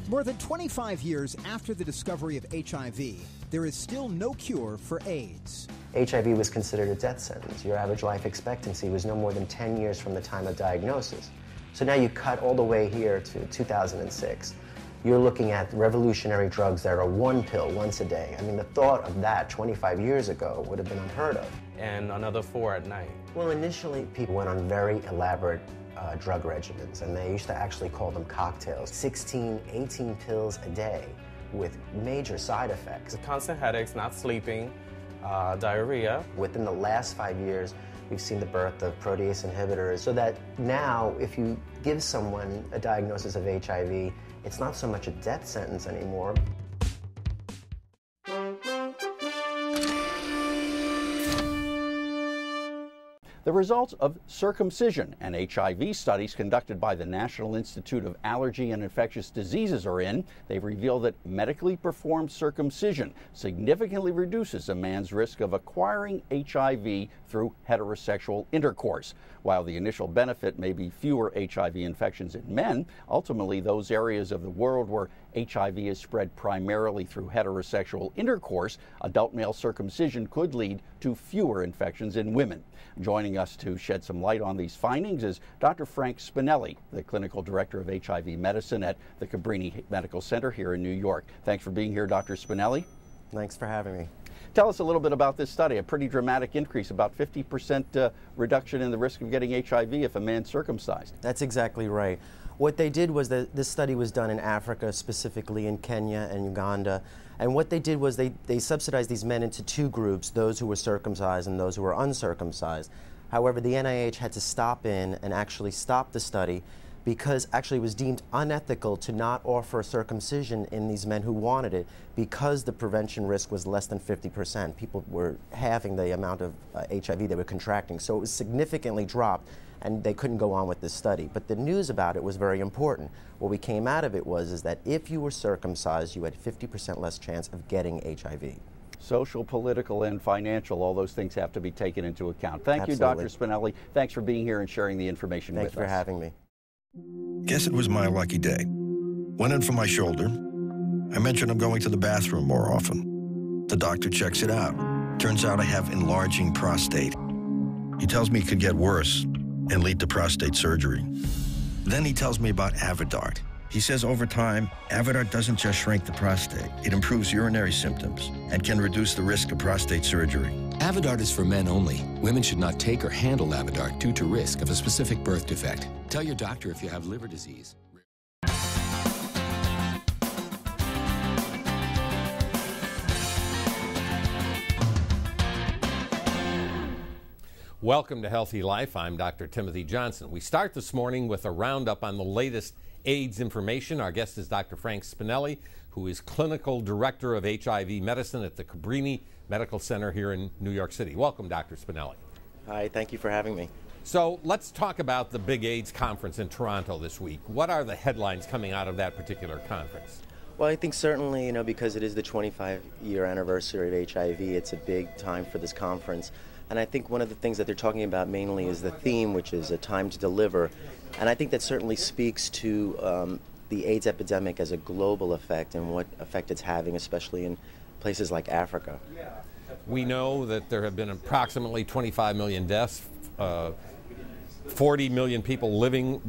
More than 25 years after the discovery of HIV, there is still no cure for AIDS. HIV was considered a death sentence. Your average life expectancy was no more than 10 years from the time of diagnosis. So now you cut all the way here to 2006. You're looking at revolutionary drugs that are one pill once a day. I mean, the thought of that 25 years ago would have been unheard of. And another 4 at night. Well, initially, people went on very elaborate drug regimens, and they used to actually call them cocktails. 16, 18 pills a day with major side effects. Constant headaches, not sleeping, diarrhea. Within the last 5 years, we've seen the birth of protease inhibitors, so that now if you give someone a diagnosis of HIV, it's not so much a death sentence anymore. The results of circumcision and HIV studies conducted by the National Institute of Allergy and Infectious Diseases are in. They've revealed that medically performed circumcision significantly reduces a man's risk of acquiring HIV through heterosexual intercourse. While the initial benefit may be fewer HIV infections in men, ultimately those areas of the world where HIV is spread primarily through heterosexual intercourse, adult male circumcision could lead to fewer infections in women. Joining us to shed some light on these findings is Dr. Frank Spinelli, the clinical director of HIV medicine at the Cabrini Medical Center here in New York. Thanks for being here, Dr. Spinelli. Thanks for having me. Tell us a little bit about this study, a pretty dramatic increase, about 50% reduction in the risk of getting HIV if a man's circumcised. That's exactly right. What they did was that this study was done in Africa, specifically in Kenya and Uganda. And what they did was they subsidized these men into two groups, those who were circumcised and those who were uncircumcised. However, the NIH had to stop in and actually stop the study because actually it was deemed unethical to not offer circumcision in these men who wanted it because the prevention risk was less than 50%. People were halving the amount of HIV they were contracting. So it was significantly dropped, and they couldn't go on with this study. But the news about it was very important. What we came out of it is that if you were circumcised, you had 50% less chance of getting HIV. Social, political, and financial, all those things have to be taken into account. Thank Absolutely. you, Dr. Spinelli. Thanks for being here and sharing the information with us. Thanks for having me. Guess it was my lucky day. Went in for my shoulder. I mentioned I'm going to the bathroom more often. The doctor checks it out. Turns out I have enlarging prostate. He tells me it could get worse and lead to prostate surgery. Then he tells me about Avodart. He says over time, Avodart doesn't just shrink the prostate, it improves urinary symptoms and can reduce the risk of prostate surgery. Avodart is for men only. Women should not take or handle Avodart due to risk of a specific birth defect. Tell your doctor if you have liver disease. Welcome to Healthy Life. I'm Dr. Timothy Johnson. We start this morning with a roundup on the latest AIDS information. Our guest is Dr. Frank Spinelli, who is Clinical Director of HIV Medicine at the Cabrini Medical Center here in New York City. Welcome, Dr. Spinelli. Hi, thank you for having me. So let's talk about the big AIDS conference in Toronto this week. What are the headlines coming out of that particular conference? Well, I think certainly, because it is the 25-year anniversary of HIV, it's a big time for this conference. And I think one of the things that they're talking about mainly is the theme, which is a time to deliver. And I think that certainly speaks to the AIDS epidemic as a global effect and what effect it's having, especially in places like Africa. We know that there have been approximately 25 million deaths, 40 million people living.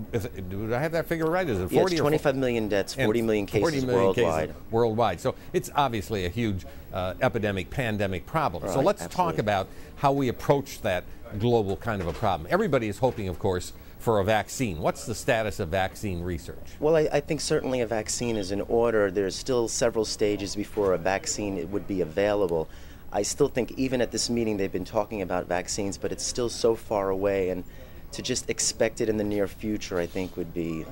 Do I have that figure right? Is it 40 it's 25 million deaths, 40 million cases 40 million worldwide. Cases worldwide. So it's obviously a huge epidemic, pandemic problem. Right, so let's absolutely. talk about how we approach that global kind of a problem. Everybody is hoping, of course, for a vaccine. What's the status of vaccine research? Well, I think certainly a vaccine is in order. There's still several stages before a vaccine would be available. I still think even at this meeting they've been talking about vaccines, but it's still so far away, and to just expect it in the near future, I think would be,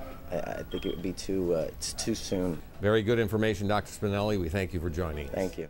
too soon. Very good information, Dr. Spinelli. We thank you for joining us. Thank you.